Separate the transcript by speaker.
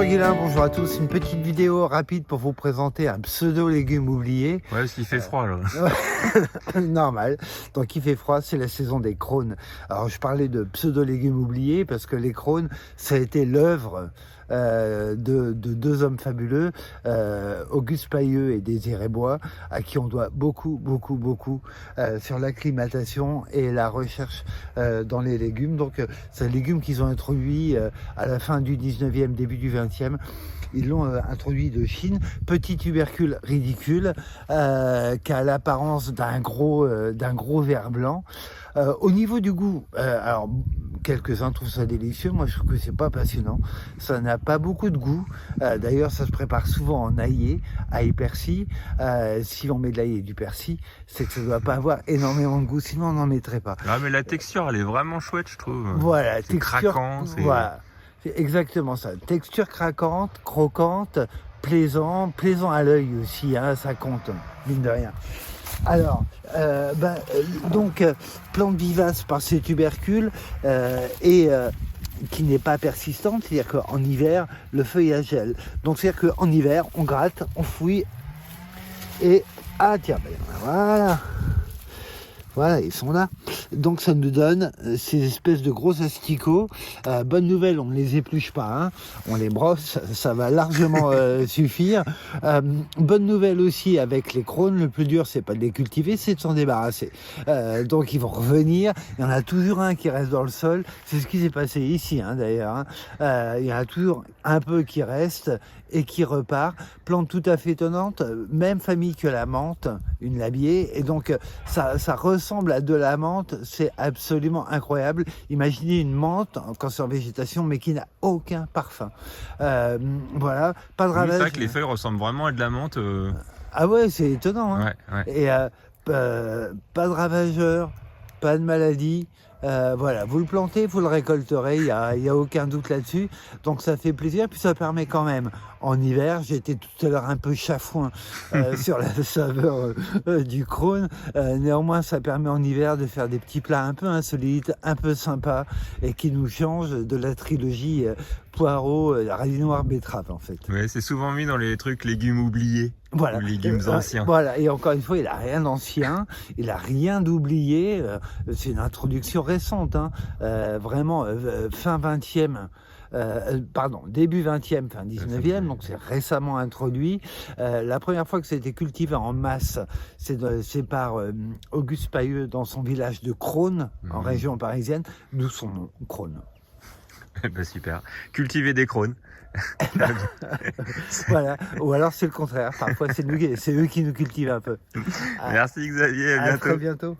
Speaker 1: Bonjour Guilain, bonjour à tous. Une petite vidéo rapide pour vous présenter un pseudo-légume oublié.
Speaker 2: Ouais, parce qu'il fait froid là.
Speaker 1: Normal. Donc il fait froid, c'est la saison des crônes. Alors je parlais de pseudo-légumes oubliés parce que les crônes, ça a été l'œuvre de deux hommes fabuleux, Auguste Payeux et Désiré Bois, à qui on doit beaucoup sur l'acclimatation et la recherche dans les légumes. Donc c'est un légume qu'ils ont introduit à la fin du 19e, début du 20e. Ils l'ont introduit de Chine, petit tubercule ridicule qui a l'apparence d'un gros ver blanc. Au niveau du goût, alors quelques-uns trouvent ça délicieux, moi je trouve que c'est pas passionnant, ça n'a pas beaucoup de goût, d'ailleurs ça se prépare souvent en ail persil, si on met de l'ail et du persil, c'est que ça doit pas avoir énormément de goût, sinon on n'en mettrait pas.
Speaker 2: Ah mais la texture elle est vraiment chouette je trouve.
Speaker 1: Voilà,
Speaker 2: c'est craquant,
Speaker 1: voilà, c'est exactement ça, texture craquante, croquante, plaisant à l'œil aussi, hein, ça compte, mine de rien. Alors, plante vivace par ses tubercules et qui n'est pas persistante, c'est-à-dire qu'en hiver, le feuillage gèle. Donc, c'est-à-dire qu'en hiver, on gratte, on fouille et... Ah tiens, voilà, ils sont là. Donc ça nous donne ces espèces de gros asticots. Bonne nouvelle, on ne les épluche pas, hein. On les brosse, ça va largement suffire. Bonne nouvelle aussi avec les crônes, le plus dur c'est pas de les cultiver, c'est de s'en débarrasser. Donc ils vont revenir, il y en a toujours un qui reste dans le sol, c'est ce qui s'est passé ici hein, d'ailleurs. Hein. Il y en a toujours un peu qui reste et qui repart. Plante tout à fait étonnante, même famille que la menthe, une labier, et donc ça ressemble à de la menthe, c'est absolument incroyable. Imaginez une menthe quand c'est en végétation, mais qui n'a aucun parfum. Voilà, pas de ravage.
Speaker 2: C'est vrai que les feuilles ressemblent vraiment à de la menthe.
Speaker 1: Ah ouais, c'est étonnant. Hein.
Speaker 2: Ouais.
Speaker 1: Et pas de ravageurs, pas de maladie. Voilà, vous le plantez, vous le récolterez, il y a aucun doute là-dessus. Donc ça fait plaisir, puis ça permet quand même, en hiver, j'étais tout à l'heure un peu chafouin sur la saveur du crône. Néanmoins, ça permet en hiver de faire des petits plats un peu insolites, un peu sympas, et qui nous changent de la trilogie poireau, radis noir, betterave en fait.
Speaker 2: Ouais, c'est souvent mis dans les trucs légumes oubliés.
Speaker 1: Voilà.
Speaker 2: Ou légumes anciens.
Speaker 1: Voilà, et encore une fois, il n'a rien d'ancien, il n'a rien d'oublié, c'est une introduction récente, hein. Vraiment fin 20e, début 20e, fin 19e, donc c'est récemment introduit. La première fois que ça a été cultivé en masse, c'est par Auguste Payeux dans son village de Crône, en région parisienne, d'où son nom, Crône.
Speaker 2: Bah super, cultiver des crônes.
Speaker 1: Voilà, ou alors c'est le contraire, parfois c'est eux qui nous cultivent un peu.
Speaker 2: Merci Xavier, à bientôt.
Speaker 1: Très bientôt.